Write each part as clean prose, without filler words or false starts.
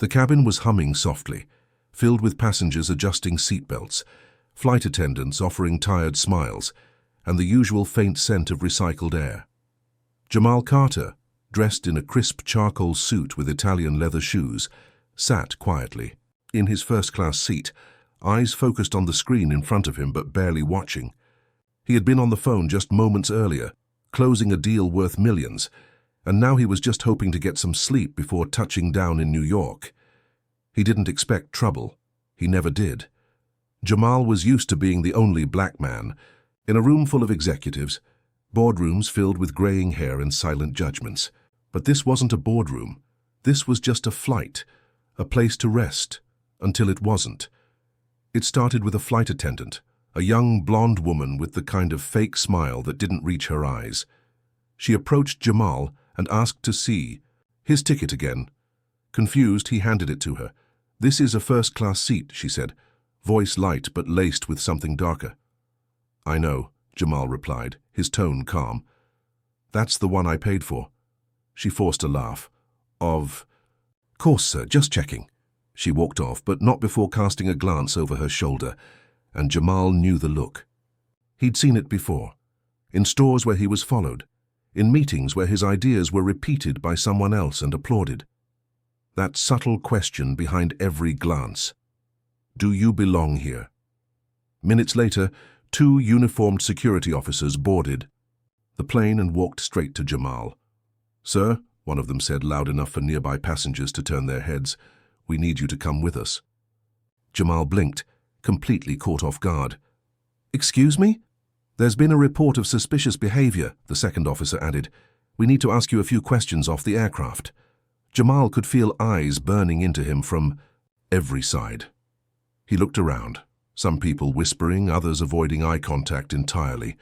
The cabin was humming softly, filled with passengers adjusting seatbelts, flight attendants offering tired smiles, and the usual faint scent of recycled air. Jamal Carter, dressed in a crisp charcoal suit with Italian leather shoes, sat quietly, in his first-class seat, eyes focused on the screen in front of him but barely watching. He had been on the phone just moments earlier, closing a deal worth millions, and now he was just hoping to get some sleep before touching down in New York. He didn't expect trouble. He never did. Jamal was used to being the only black man, in a room full of executives, boardrooms filled with graying hair and silent judgments. But this wasn't a boardroom. This was just a flight, a place to rest, until it wasn't. It started with a flight attendant, a young blonde woman with the kind of fake smile that didn't reach her eyes. She approached Jamal and asked to see his ticket again. Confused, he handed it to her. "This is a first-class seat," she said, voice light but laced with something darker. "I know," Jamal replied, his tone calm. "That's the one I paid for." She forced a laugh. "Of course, sir, just checking." She walked off, but not before casting a glance over her shoulder, and Jamal knew the look. He'd seen it before, in stores where he was followed, in meetings where his ideas were repeated by someone else and applauded. That subtle question behind every glance. Do you belong here? Minutes later, 2 uniformed security officers boarded the plane and walked straight to Jamal. "Sir," one of them said loud enough for nearby passengers to turn their heads, "we need you to come with us." Jamal blinked, completely caught off guard. "Excuse me?" "There's been a report of suspicious behavior," the second officer added. "We need to ask you a few questions off the aircraft." Jamal could feel eyes burning into him from every side. He looked around, some people whispering, others avoiding eye contact entirely.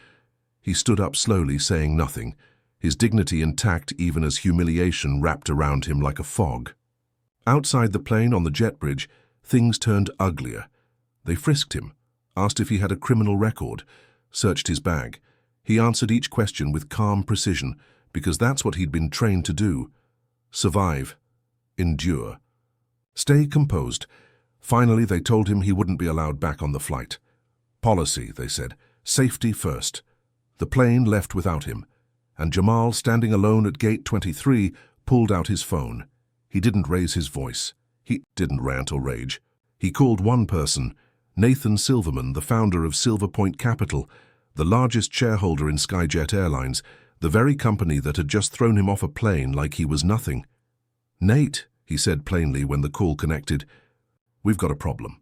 He stood up slowly, saying nothing, his dignity intact even as humiliation wrapped around him like a fog. Outside the plane on the jet bridge, things turned uglier. They frisked him, asked if he had a criminal record, searched his bag. He answered each question with calm precision, because that's what he'd been trained to do. Survive. Endure. Stay composed. Finally, they told him he wouldn't be allowed back on the flight. Policy, they said. Safety first. The plane left without him, and Jamal, standing alone at gate 23, pulled out his phone. He didn't raise his voice. He didn't rant or rage. He called one person, Nathan Silverman, the founder of Silver Point Capital, the largest shareholder in Skyjet Airlines, the very company that had just thrown him off a plane like he was nothing. "Nate," he said plainly when the call connected, "we've got a problem."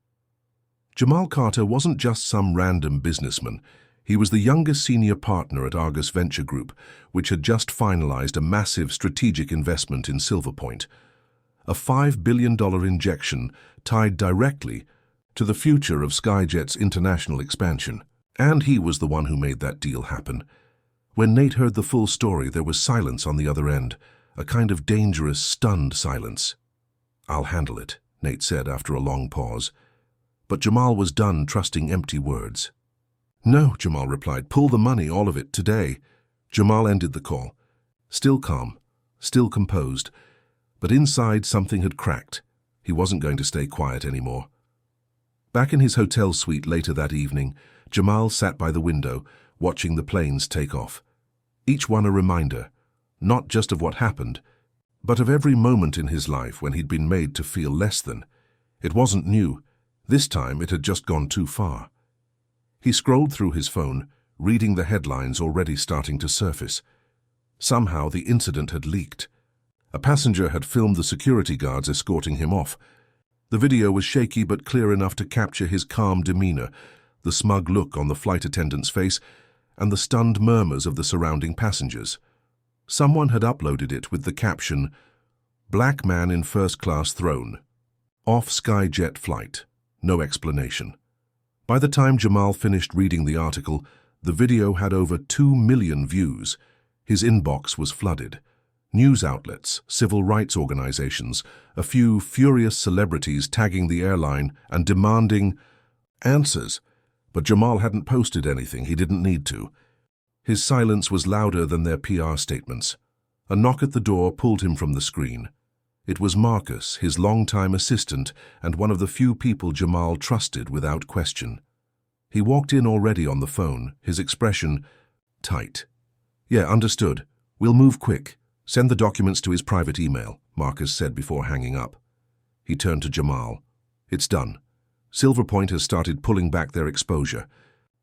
Jamal Carter wasn't just some random businessman. He was the youngest senior partner at Argus Venture Group, which had just finalized a massive strategic investment in Silver Point. A $5 billion injection tied directly to the future of Skyjet's international expansion. And he was the one who made that deal happen. When Nate heard the full story, there was silence on the other end, a kind of dangerous, stunned silence. "I'll handle it," Nate said after a long pause. But Jamal was done trusting empty words. "No," Jamal replied. "Pull the money, all of it, today." Jamal ended the call. Still calm, still composed, but inside something had cracked. He wasn't going to stay quiet anymore. Back in his hotel suite later that evening, Jamal sat by the window, watching the planes take off. Each one a reminder, not just of what happened, but of every moment in his life when he'd been made to feel less than. It wasn't new. This time it had just gone too far. He scrolled through his phone, reading the headlines already starting to surface. Somehow the incident had leaked. A passenger had filmed the security guards escorting him off. The video was shaky but clear enough to capture his calm demeanor, the smug look on the flight attendant's face, and the stunned murmurs of the surrounding passengers. Someone had uploaded it with the caption, "Black man in first class thrown. Off Skyjet flight. No explanation." By the time Jamal finished reading the article, the video had over 2 million views. His inbox was flooded. News outlets, civil rights organizations, a few furious celebrities tagging the airline and demanding answers. But Jamal hadn't posted anything. He didn't need to. His silence was louder than their PR statements. A knock at the door pulled him from the screen. It was Marcus, his longtime assistant, and one of the few people Jamal trusted without question. He walked in already on the phone, his expression tight. "Yeah, understood. We'll move quick. Send the documents to his private email," Marcus said before hanging up. He turned to Jamal. "It's done. Silver Point has started pulling back their exposure.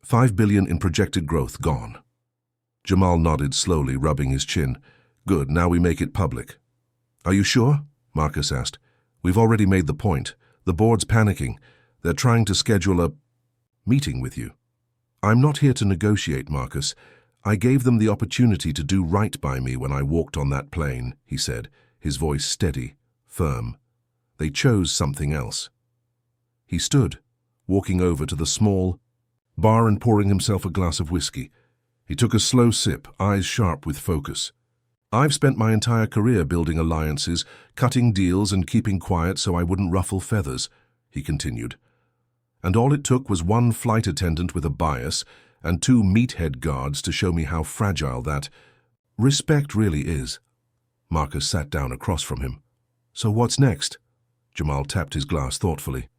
$5 billion in projected growth gone." Jamal nodded slowly, rubbing his chin. "Good, now we make it public." "Are you sure?" Marcus asked. "We've already made the point. The board's panicking. They're trying to schedule a meeting with you." "I'm not here to negotiate, Marcus. I gave them the opportunity to do right by me when I walked on that plane," he said, his voice steady, firm. "They chose something else." He stood, walking over to the small bar and pouring himself a glass of whiskey. He took a slow sip, eyes sharp with focus. "I've spent my entire career building alliances, cutting deals and keeping quiet so I wouldn't ruffle feathers," he continued. "And all it took was one flight attendant with a bias and 2 meathead guards to show me how fragile that respect really is." Marcus sat down across from him. "So what's next?" Jamal tapped his glass thoughtfully.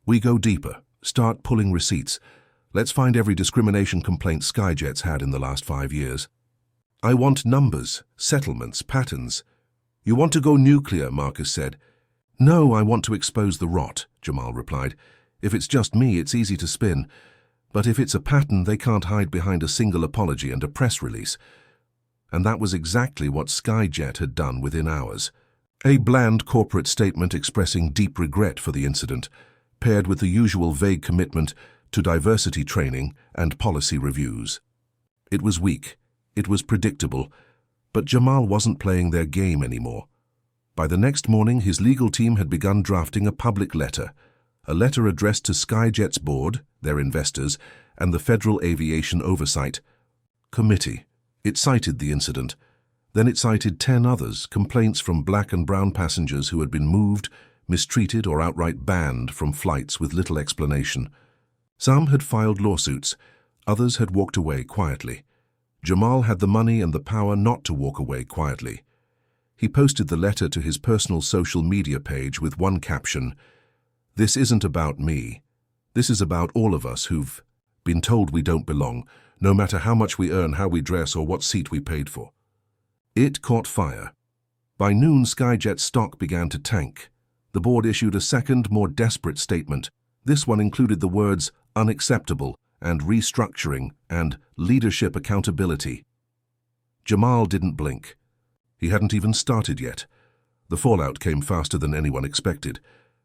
"We go deeper, start pulling receipts. Let's find every discrimination complaint Skyjet's had in the last 5 years. I want numbers, settlements, patterns." "You want to go nuclear," Marcus said. "No, I want to expose the rot," Jamal replied. "If it's just me, it's easy to spin. But if it's a pattern, they can't hide behind a single apology and a press release." And that was exactly what Skyjet had done within hours. A bland corporate statement expressing deep regret for the incident, paired with the usual vague commitment to diversity training and policy reviews. It was weak. It was predictable, but Jamal wasn't playing their game anymore. By the next morning, his legal team had begun drafting a public letter, a letter addressed to Skyjet's board, their investors, and the Federal Aviation Oversight Committee. It cited the incident. Then it cited 10 others, complaints from black and brown passengers who had been moved, mistreated, or outright banned from flights with little explanation. Some had filed lawsuits, others had walked away quietly. Jamal had the money and the power not to walk away quietly. He posted the letter to his personal social media page with one caption: "This isn't about me. This is about all of us who've been told we don't belong, no matter how much we earn, how we dress, or what seat we paid for." It caught fire. By noon, Skyjet's stock began to tank. The board issued a second, more desperate statement. This one included the words "unacceptable" and "restructuring" and "leadership accountability." Jamal didn't blink. He hadn't even started yet. The fallout came faster than anyone expected.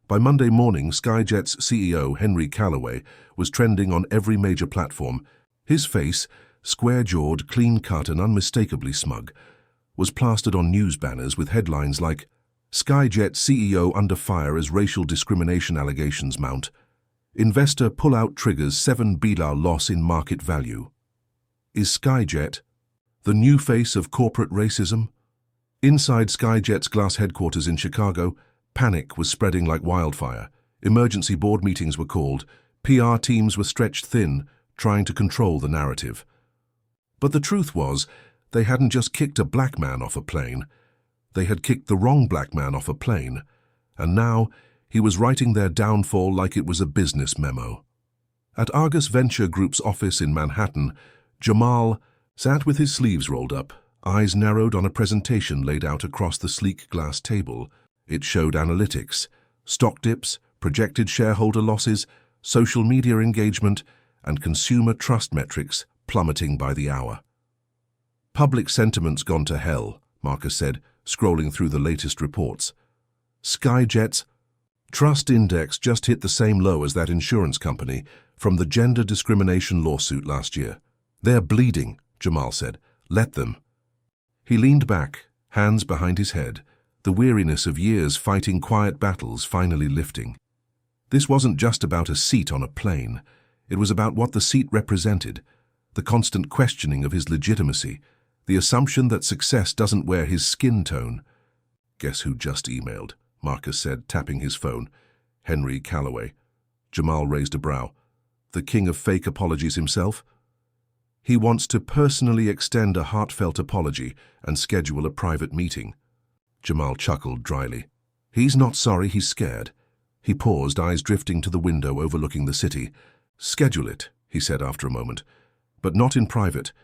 By Monday morning, Skyjet's CEO, Henry Callaway, was trending on every major platform. His face, square-jawed, clean-cut and unmistakably smug, was plastered on news banners with headlines like, "Skyjet CEO under fire as racial discrimination allegations mount. Investor pull-out triggers $7 billion loss in market value. Is Skyjet the new face of corporate racism?" Inside Skyjet's glass headquarters in Chicago, panic was spreading like wildfire. Emergency board meetings were called. PR teams were stretched thin, trying to control the narrative. But the truth was, they hadn't just kicked a black man off a plane. They had kicked the wrong black man off a plane. And now, he was writing their downfall like it was a business memo. At Argus Venture Group's office in Manhattan, Jamal sat with his sleeves rolled up, eyes narrowed on a presentation laid out across the sleek glass table. It showed analytics, stock dips, projected shareholder losses, social media engagement, and consumer trust metrics plummeting by the hour. "Public sentiment's gone to hell," Marcus said, scrolling through the latest reports. "Skyjet's trust index just hit the same low as that insurance company from the gender discrimination lawsuit last year. They're bleeding," Jamal said. "Let them." He leaned back, hands behind his head, the weariness of years fighting quiet battles finally lifting. This wasn't just about a seat on a plane. It was about what the seat represented, the constant questioning of his legitimacy, the assumption that success doesn't wear his skin tone. "Guess who just emailed?" Marcus said, tapping his phone. "Henry Callaway." Jamal raised a brow. "The king of fake apologies himself?" "He wants to personally extend a heartfelt apology and schedule a private meeting." Jamal chuckled dryly. He's not sorry, he's scared. He paused, eyes drifting to the window overlooking the city. Schedule it, he said after a moment. But not in private.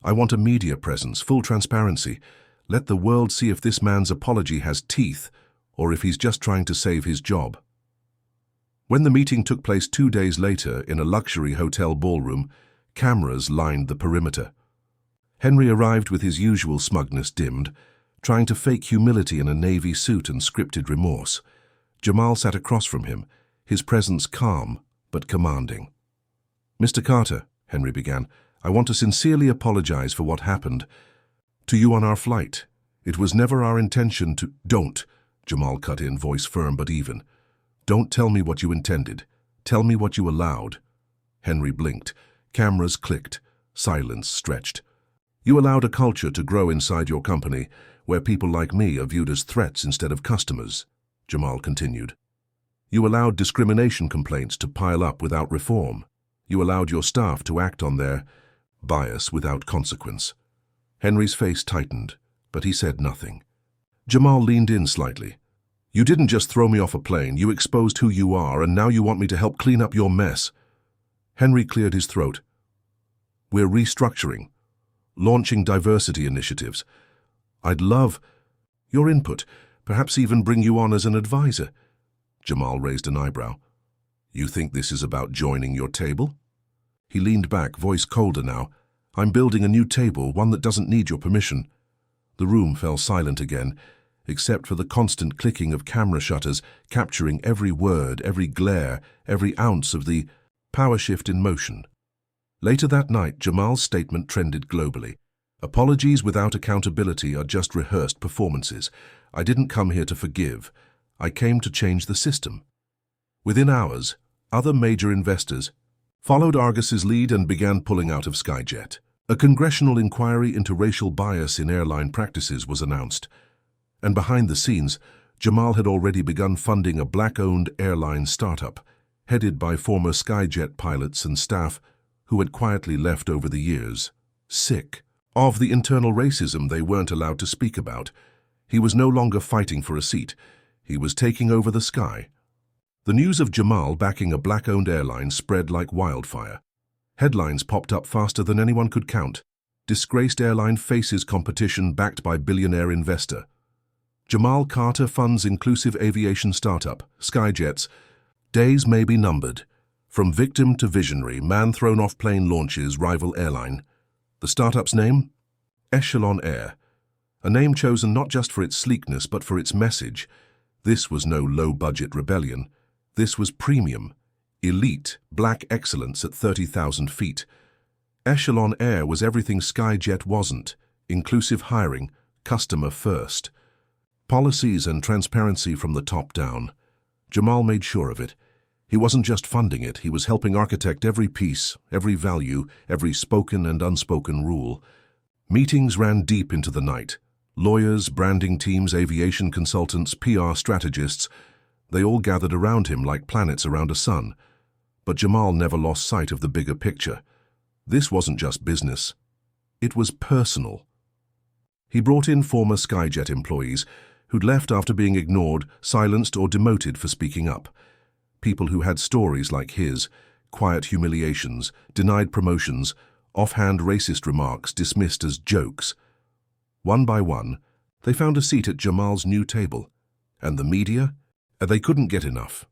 I want a media presence, full transparency. Let the world see if this man's apology has teeth, or if he's just trying to save his job. When the meeting took place 2 days later in a luxury hotel ballroom, cameras lined the perimeter. Henry arrived with his usual smugness dimmed, trying to fake humility in a navy suit and scripted remorse. Jamal sat across from him, his presence calm but commanding. "Mr. Carter," Henry began, "I want to sincerely apologize for what happened to you on our flight. It was never our intention to—" "Don't," Jamal cut in, voice firm but even. "Don't tell me what you intended. Tell me what you allowed." Henry blinked. Cameras clicked. Silence stretched. "You allowed a culture to grow inside your company where people like me are viewed as threats instead of customers," Jamal continued. "You allowed discrimination complaints to pile up without reform. You allowed your staff to act on their bias without consequence." Henry's face tightened, but he said nothing. Jamal leaned in slightly. "You didn't just throw me off a plane, you exposed who you are, and now you want me to help clean up your mess." Henry cleared his throat. "We're restructuring, launching diversity initiatives. I'd love your input, perhaps even bring you on as an advisor." Jamal raised an eyebrow. "You think this is about joining your table?" He leaned back, voice colder now. "I'm building a new table, one that doesn't need your permission." The room fell silent again, except for the constant clicking of camera shutters, capturing every word, every glare, every ounce of the power shift in motion. Later that night, Jamal's statement trended globally. "Apologies without accountability are just rehearsed performances. I didn't come here to forgive. I came to change the system." Within hours, other major investors followed Argus's lead and began pulling out of Skyjet. A congressional inquiry into racial bias in airline practices was announced. And behind the scenes, Jamal had already begun funding a black-owned airline startup, headed by former Skyjet pilots and staff who had quietly left over the years, sick of the internal racism they weren't allowed to speak about. He was no longer fighting for a seat. He was taking over the sky. The news of Jamal backing a black-owned airline spread like wildfire. Headlines popped up faster than anyone could count. "Disgraced airline faces competition backed by billionaire investor." "Jamal Carter funds inclusive aviation startup, Skyjets. Days may be numbered. From victim to visionary, man thrown off plane launches rival airline." The startup's name? Echelon Air. A name chosen not just for its sleekness but for its message. This was no low-budget rebellion. This was premium, elite, black excellence at 30,000 feet. Echelon Air was everything Skyjet wasn't: inclusive hiring, customer first. Policies and transparency from the top down. Jamal made sure of it. He wasn't just funding it, he was helping architect every piece, every value, every spoken and unspoken rule. Meetings ran deep into the night. Lawyers, branding teams, aviation consultants, PR strategists, they all gathered around him like planets around a sun. But Jamal never lost sight of the bigger picture. This wasn't just business. It was personal. He brought in former Skyjet employees who'd left after being ignored, silenced, or demoted for speaking up. People who had stories like his, quiet humiliations, denied promotions, offhand racist remarks dismissed as jokes. One by one, they found a seat at Jamal's new table. And the media? They couldn't get enough.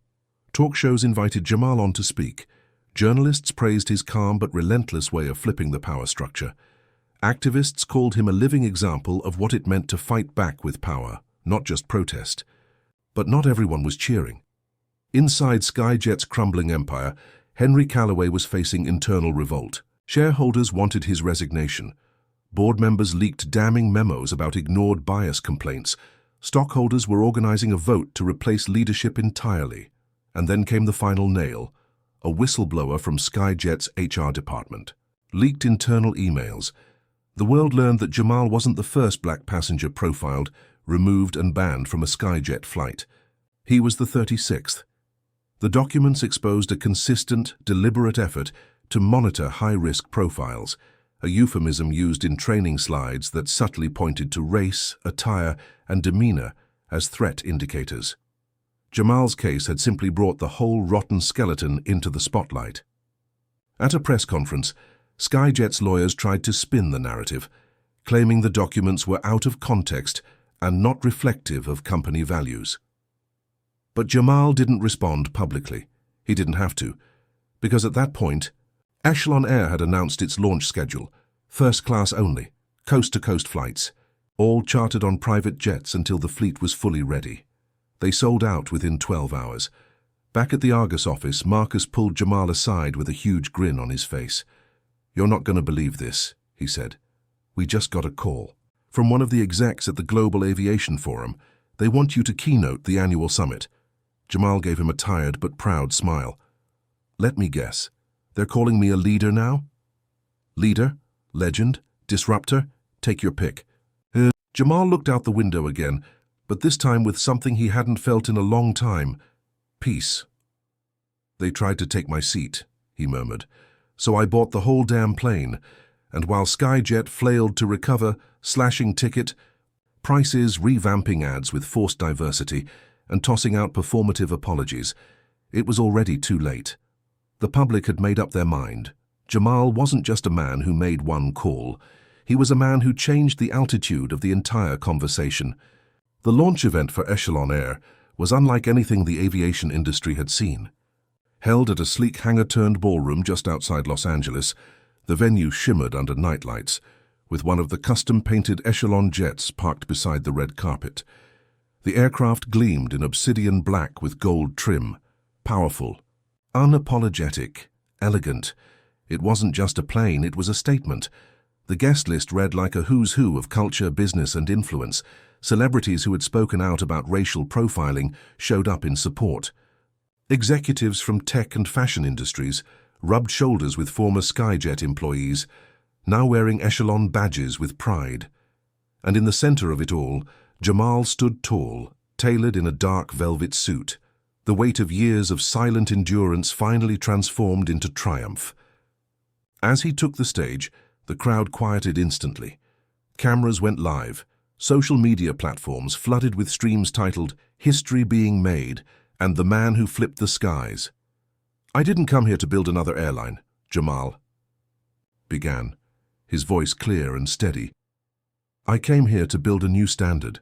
Talk shows invited Jamal on to speak. Journalists praised his calm but relentless way of flipping the power structure. Activists called him a living example of what it meant to fight back with power, not just protest. But not everyone was cheering. Inside Skyjet's crumbling empire, Henry Callaway was facing internal revolt. Shareholders wanted his resignation. Board members leaked damning memos about ignored bias complaints. Stockholders were organizing a vote to replace leadership entirely. And then came the final nail: a whistleblower from Skyjet's HR department. Leaked internal emails. The world learned that Jamal wasn't the first black passenger profiled, removed and banned from a Skyjet flight. He was the 36th. The documents exposed a consistent, deliberate effort to monitor high-risk profiles, a euphemism used in training slides that subtly pointed to race, attire, and demeanor as threat indicators. Jamal's case had simply brought the whole rotten skeleton into the spotlight. At a press conference, Skyjet's lawyers tried to spin the narrative, claiming the documents were out of context and not reflective of company values. But Jamal didn't respond publicly. He didn't have to, because at that point, Echelon Air had announced its launch schedule, first class only, coast-to-coast flights, all chartered on private jets until the fleet was fully ready. They sold out within 12 hours. Back at the Argus office, Marcus pulled Jamal aside with a huge grin on his face. "You're not going to believe this," he said. "We just got a call from one of the execs at the Global Aviation Forum. They want you to keynote the annual summit." Jamal gave him a tired but proud smile. "Let me guess. They're calling me a leader now?" "Leader? Legend? Disruptor? Take your pick." Jamal looked out the window again, but this time with something he hadn't felt in a long time. Peace. "They tried to take my seat," he murmured. "So I bought the whole damn plane, and while Skyjet flailed to recover, slashing ticket prices, revamping ads with forced diversity, and tossing out performative apologies, it was already too late. The public had made up their mind. Jamal wasn't just a man who made one call. He was a man who changed the altitude of the entire conversation. The launch event for Echelon Air was unlike anything the aviation industry had seen. Held at a sleek hangar-turned ballroom just outside Los Angeles, the venue shimmered under nightlights, with one of the custom-painted Echelon jets parked beside the red carpet. The aircraft gleamed in obsidian black with gold trim, powerful, unapologetic, elegant. It wasn't just a plane, it was a statement. The guest list read like a who's who of culture, business, and influence. Celebrities who had spoken out about racial profiling showed up in support. Executives from tech and fashion industries rubbed shoulders with former Skyjet employees, now wearing Echelon badges with pride. And in the center of it all, Jamal stood tall, tailored in a dark velvet suit. The weight of years of silent endurance finally transformed into triumph. As he took the stage, the crowd quieted instantly. Cameras went live. Social media platforms flooded with streams titled "History Being Made" and "The Man Who Flipped the Skies." "I didn't come here to build another airline," Jamal began, his voice clear and steady. "I came here to build a new standard."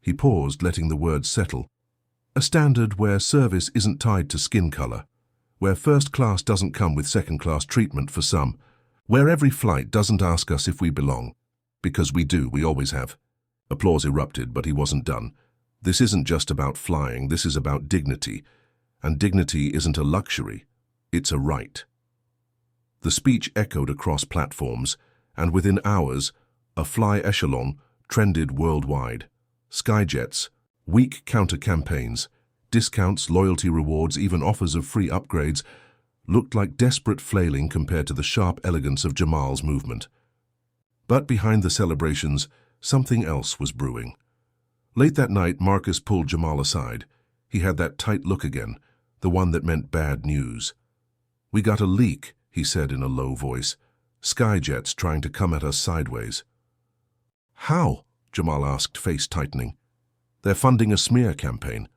He paused, letting the words settle. "A standard where service isn't tied to skin color, where first class doesn't come with second class treatment for some, where every flight doesn't ask us if we belong. Because we do, we always have." Applause erupted, but he wasn't done. "This isn't just about flying, this is about dignity. And dignity isn't a luxury, it's a right." The speech echoed across platforms, and within hours, a fly echelon trended worldwide. Skyjets, weak counter-campaigns, discounts, loyalty rewards, even offers of free upgrades looked like desperate flailing compared to the sharp elegance of Jamal's movement. But behind the celebrations, something else was brewing. Late that night, Marcus pulled Jamal aside. He had that tight look again, the one that meant bad news. "We got a leak," he said in a low voice. "Skyjet's trying to come at us sideways." "How?" Jamal asked, face tightening. "They're funding a smear campaign.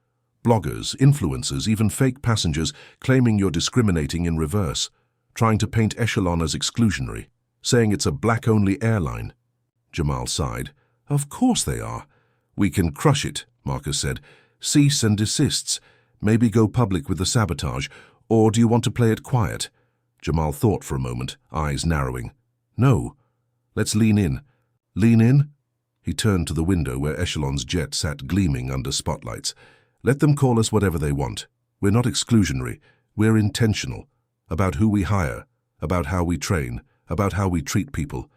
Bloggers, influencers, even fake passengers claiming you're discriminating in reverse, trying to paint Echelon as exclusionary, saying it's a black-only airline." Jamal sighed. "Of course they are. We can crush it," Marcus said. "Cease and desists. Maybe go public with the sabotage. Or do you want to play it quiet?" Jamal thought for a moment, eyes narrowing. "No. Let's lean in." "Lean in?" He turned to the window where Echelon's jet sat gleaming under spotlights. "Let them call us whatever they want. We're not exclusionary. We're intentional. About who we hire, about how we train, about how we treat people.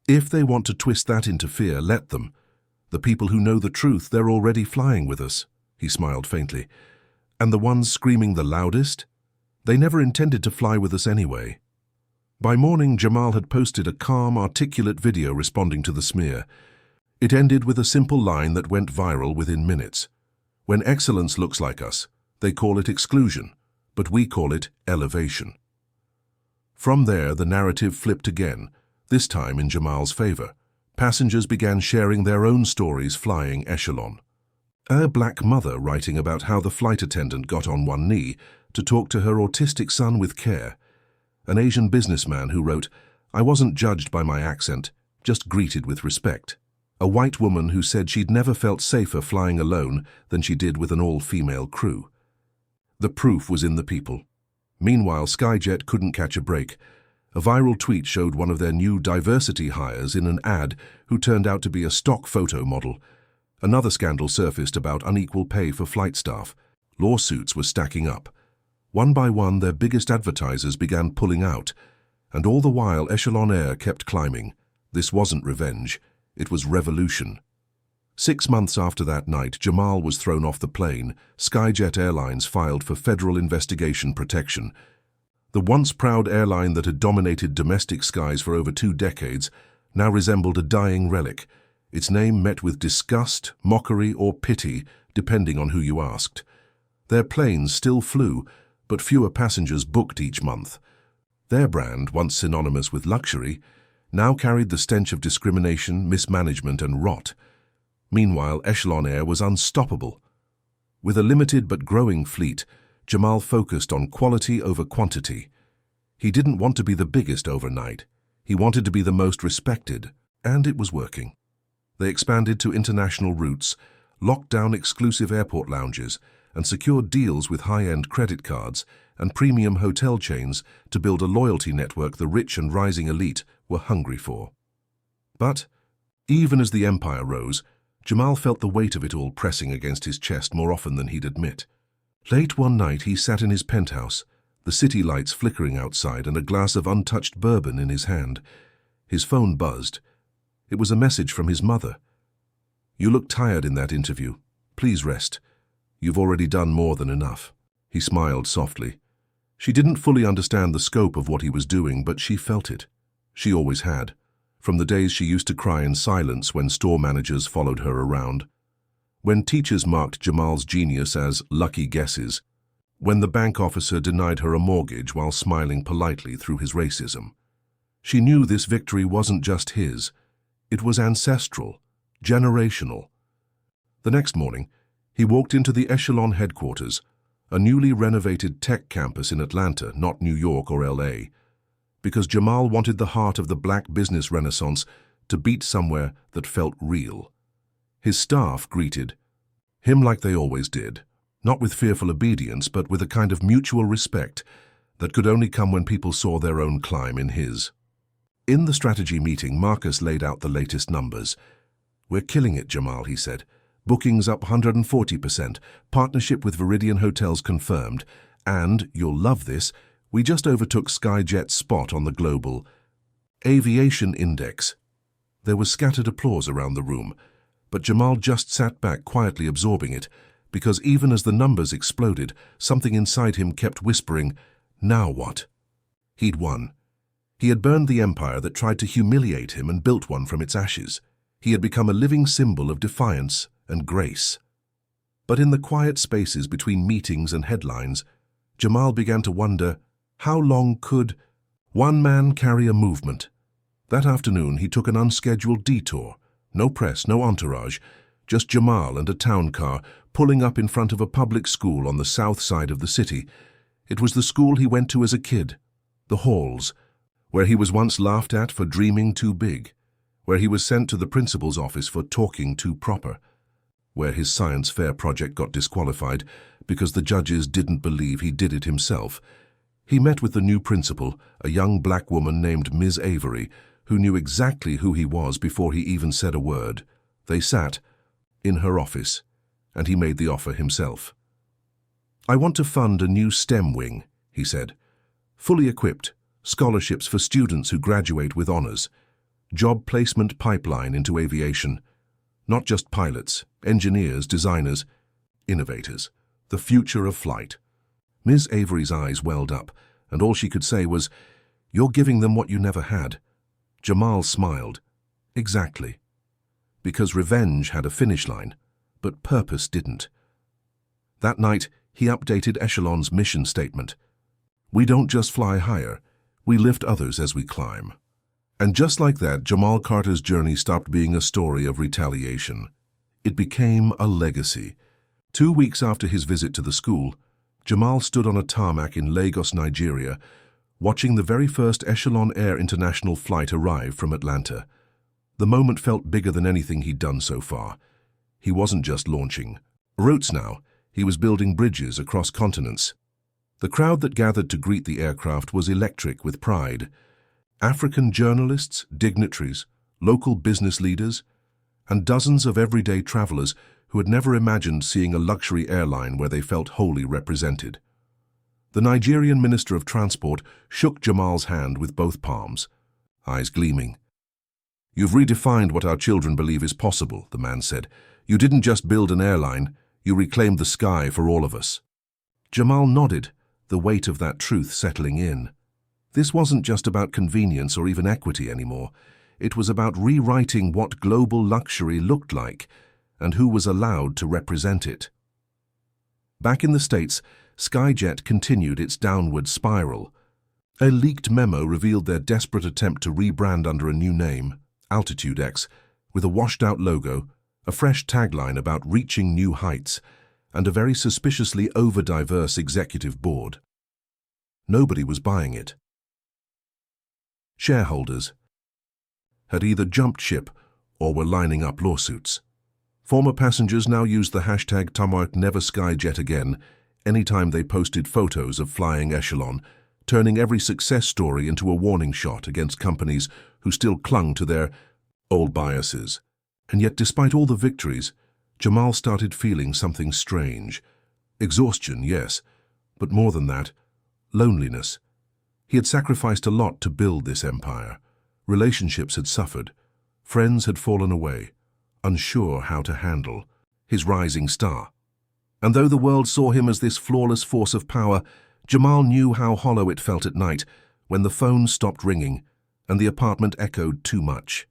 If they want to twist that into fear, let them. The people who know the truth, they're already flying with us." He smiled faintly. "And the ones screaming the loudest? They never intended to fly with us anyway." By morning, Jamal had posted a calm, articulate video responding to the smear. It ended with a simple line that went viral within minutes. "When excellence looks like us, they call it exclusion, but we call it elevation." From there, the narrative flipped again, this time in Jamal's favor. Passengers began sharing their own stories flying Echelon. A black mother writing about how the flight attendant got on one knee to talk to her autistic son with care. An Asian businessman who wrote, "I wasn't judged by my accent, just greeted with respect." A white woman who said she'd never felt safer flying alone than she did with an all-female crew. The proof was in the people. Meanwhile, Skyjet couldn't catch a break. A viral tweet showed one of their new diversity hires in an ad who turned out to be a stock photo model. Another scandal surfaced about unequal pay for flight staff. Lawsuits were stacking up. One by one, their biggest advertisers began pulling out, and all the while Echelon Air kept climbing. This wasn't revenge, it was revolution. 6 months after that night, Jamal was thrown off the plane. Skyjet Airlines filed for federal investigation protection. The once proud airline that had dominated domestic skies for over 2 decades now resembled a dying relic. Its name met with disgust, mockery, or pity, depending on who you asked. Their planes still flew, but fewer passengers booked each month. Their brand, once synonymous with luxury, now carried the stench of discrimination, mismanagement, and rot. Meanwhile, Echelon Air was unstoppable. With a limited but growing fleet, Jamal focused on quality over quantity. He didn't want to be the biggest overnight. He wanted to be the most respected, and it was working. They expanded to international routes, locked down exclusive airport lounges, and secured deals with high-end credit cards and premium hotel chains to build a loyalty network the rich and rising elite were hungry for. But, even as the empire rose, Jamal felt the weight of it all pressing against his chest more often than he'd admit. Late one night, he sat in his penthouse, the city lights flickering outside and a glass of untouched bourbon in his hand. His phone buzzed. It was a message from his mother. "You look tired in that interview. Please rest. You've already done more than enough." He smiled softly. She didn't fully understand the scope of what he was doing, but she felt it. She always had, from the days she used to cry in silence when store managers followed her around, when teachers marked Jamal's genius as lucky guesses, when the bank officer denied her a mortgage while smiling politely through his racism. She knew this victory wasn't just his. It was ancestral, generational. The next morning, he walked into the Echelon headquarters, a newly renovated tech campus in Atlanta, not New York or LA, because Jamal wanted the heart of the black business renaissance to beat somewhere that felt real. His staff greeted him like they always did, not with fearful obedience, but with a kind of mutual respect that could only come when people saw their own climb in his. In the strategy meeting, Marcus laid out the latest numbers. "We're killing it, Jamal," he said. "Bookings up 140%, partnership with Viridian Hotels confirmed, and, you'll love this, we just overtook Skyjet's spot on the global aviation index." There was scattered applause around the room, but Jamal just sat back quietly absorbing it, because even as the numbers exploded, something inside him kept whispering, "Now what?" He'd won. He had burned the empire that tried to humiliate him and built one from its ashes. He had become a living symbol of defiance and grace. But in the quiet spaces between meetings and headlines, Jamal began to wonder, how long could one man carry a movement? That afternoon, he took an unscheduled detour. No press, no entourage, just Jamal and a town car pulling up in front of a public school on the south side of the city. It was the school he went to as a kid, the Halls, where he was once laughed at for dreaming too big, where he was sent to the principal's office for talking too proper, where his science fair project got disqualified because the judges didn't believe he did it himself. He met with the new principal, a young black woman named Ms. Avery, who knew exactly who he was before he even said a word. They sat in her office, and he made the offer himself. "I want to fund a new STEM wing," he said. "Fully equipped, scholarships for students who graduate with honors, job placement pipeline into aviation. Not just pilots, engineers, designers, innovators. The future of flight." Ms. Avery's eyes welled up, and all she could say was, "You're giving them what you never had." Jamal smiled. Exactly. Because revenge had a finish line, but purpose didn't. That night, he updated Echelon's mission statement. "We don't just fly higher, we lift others as we climb." And just like that, Jamal Carter's journey stopped being a story of retaliation. It became a legacy. 2 weeks after his visit to the school, Jamal stood on a tarmac in Lagos, Nigeria, watching the very first Echelon Air International flight arrive from Atlanta. The moment felt bigger than anything he'd done so far. He wasn't just launching routes now, he was building bridges across continents. The crowd that gathered to greet the aircraft was electric with pride. African journalists, dignitaries, local business leaders, and dozens of everyday travelers who had never imagined seeing a luxury airline where they felt wholly represented. The Nigerian Minister of Transport shook Jamal's hand with both palms, eyes gleaming. "You've redefined what our children believe is possible," the man said. "You didn't just build an airline, you reclaimed the sky for all of us." Jamal nodded, the weight of that truth settling in. This wasn't just about convenience or even equity anymore. It was about rewriting what global luxury looked like and who was allowed to represent it. Back in the States, Skyjet continued its downward spiral. A leaked memo revealed their desperate attempt to rebrand under a new name, Altitude X, with a washed-out logo, a fresh tagline about reaching new heights, and a very suspiciously over-diverse executive board. Nobody was buying it. Shareholders had either jumped ship or were lining up lawsuits. Former passengers now used the hashtag #NeverSkyJetAgain anytime they posted photos of flying Echelon, turning every success story into a warning shot against companies who still clung to their old biases. And yet, despite all the victories, Jamal started feeling something strange. Exhaustion, yes, but more than that, loneliness. He had sacrificed a lot to build this empire. Relationships had suffered. Friends had fallen away, unsure how to handle his rising star. And though the world saw him as this flawless force of power, Jamal knew how hollow it felt at night when the phone stopped ringing and the apartment echoed too much.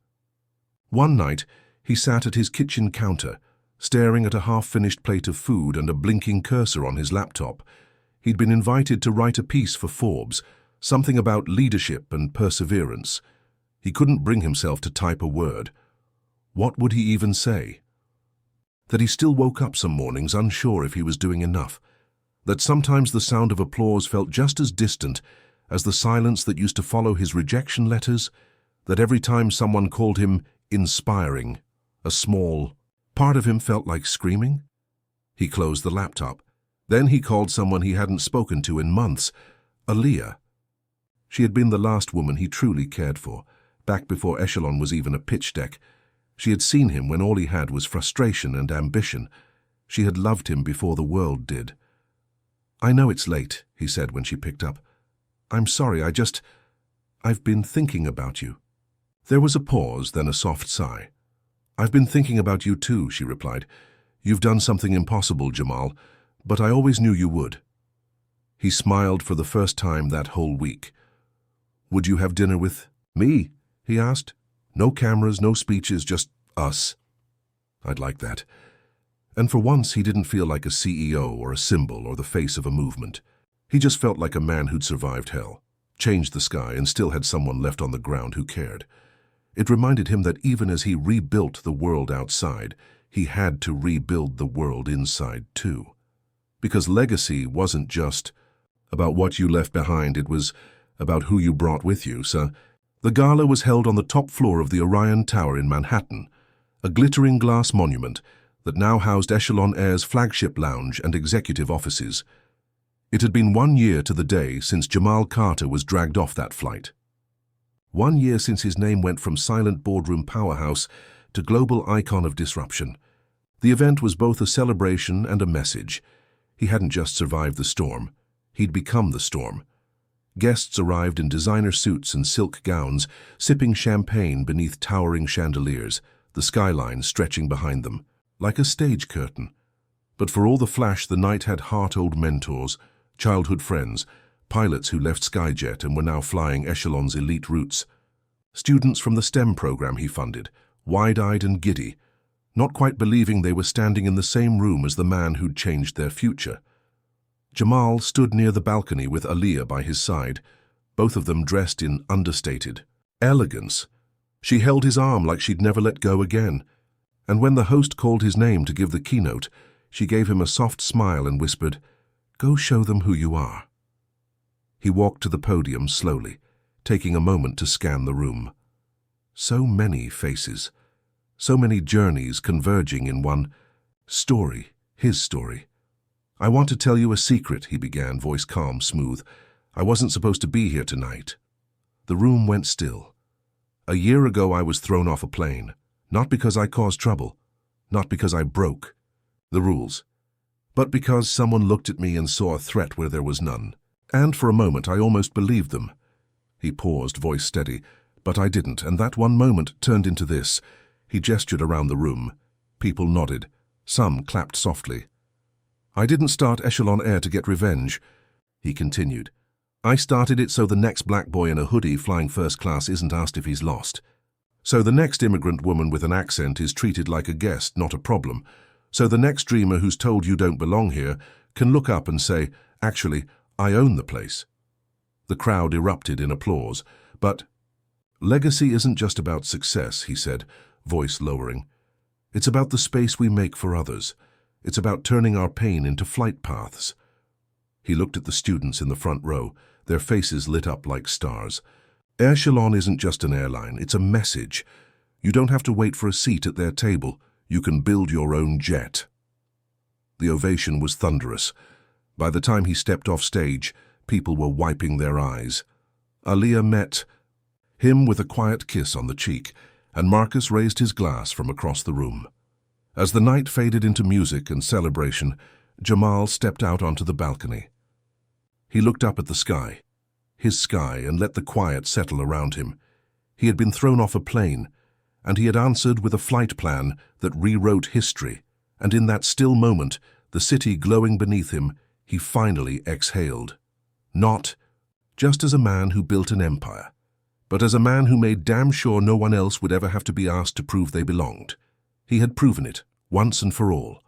One night, he sat at his kitchen counter, staring at a half-finished plate of food and a blinking cursor on his laptop. He'd been invited to write a piece for Forbes, something about leadership and perseverance. He couldn't bring himself to type a word. What would he even say? That he still woke up some mornings unsure if he was doing enough. That sometimes the sound of applause felt just as distant as the silence that used to follow his rejection letters. That every time someone called him inspiring, a small part of him felt like screaming. He closed the laptop. Then he called someone he hadn't spoken to in months, Aaliyah. She had been the last woman he truly cared for, back before Echelon was even a pitch deck. She had seen him when all he had was frustration and ambition. She had loved him before the world did. "I know it's late," he said when she picked up. "I'm sorry, I've been thinking about you." There was a pause, then a soft sigh. "I've been thinking about you too," she replied. "You've done something impossible, Jamal, but I always knew you would." He smiled for the first time that whole week. "Would you have dinner with me?" he asked. "No cameras, no speeches, just us." "I'd like that." And for once, he didn't feel like a CEO or a symbol or the face of a movement. He just felt like a man who'd survived hell, changed the sky, and still had someone left on the ground who cared. It reminded him that even as he rebuilt the world outside, he had to rebuild the world inside too. Because legacy wasn't just about what you left behind, it was about who you brought with you. So the gala was held on the top floor of the Orion Tower in Manhattan, a glittering glass monument that now housed Echelon Air's flagship lounge and executive offices. It had been 1 year to the day since Jamal Carter was dragged off that flight. 1 year since his name went from silent boardroom powerhouse to global icon of disruption. The event was both a celebration and a message. He hadn't just survived the storm, he'd become the storm. Guests arrived in designer suits and silk gowns, sipping champagne beneath towering chandeliers, the skyline stretching behind them, like a stage curtain. But for all the flash, the night had heart-old mentors, childhood friends, pilots who left Skyjet and were now flying Echelon's elite routes. Students from the STEM program he funded, wide-eyed and giddy, not quite believing they were standing in the same room as the man who'd changed their future. Jamal stood near the balcony with Aaliyah by his side, both of them dressed in understated elegance. She held his arm like she'd never let go again, And when the host called his name to give the keynote, she gave him a soft smile and whispered, "Go show them who you are." He walked to the podium slowly, taking a moment to scan the room. So many faces, so many journeys converging in one story, his story. "I want to tell you a secret," he began, voice calm, smooth. "I wasn't supposed to be here tonight." The room went still. "A year ago I was thrown off a plane, not because I caused trouble, not because I broke the rules, but because someone looked at me and saw a threat where there was none. And for a moment I almost believed them." He paused, voice steady. "But I didn't, and that one moment turned into this." He gestured around the room. People nodded. Some clapped softly. "I didn't start Echelon Air to get revenge," he continued. "I started it so the next black boy in a hoodie flying first class isn't asked if he's lost. So the next immigrant woman with an accent is treated like a guest, not a problem. So the next dreamer who's told you don't belong here can look up and say, 'Actually, I own the place.'" The crowd erupted in applause. "But legacy isn't just about success," he said, voice lowering. "It's about the space we make for others. It's about turning our pain into flight paths." He looked at the students in the front row, their faces lit up like stars. "Echelon isn't just an airline, it's a message. You don't have to wait for a seat at their table. You can build your own jet." The ovation was thunderous. By the time he stepped off stage, people were wiping their eyes. Aliyah met him with a quiet kiss on the cheek, and Marcus raised his glass from across the room. As the night faded into music and celebration, Jamal stepped out onto the balcony. He looked up at the sky, his sky, and let the quiet settle around him. He had been thrown off a plane, and he had answered with a flight plan that rewrote history, and in that still moment, the city glowing beneath him, he finally exhaled. Not just as a man who built an empire, but as a man who made damn sure no one else would ever have to be asked to prove they belonged. He had proven it, once and for all.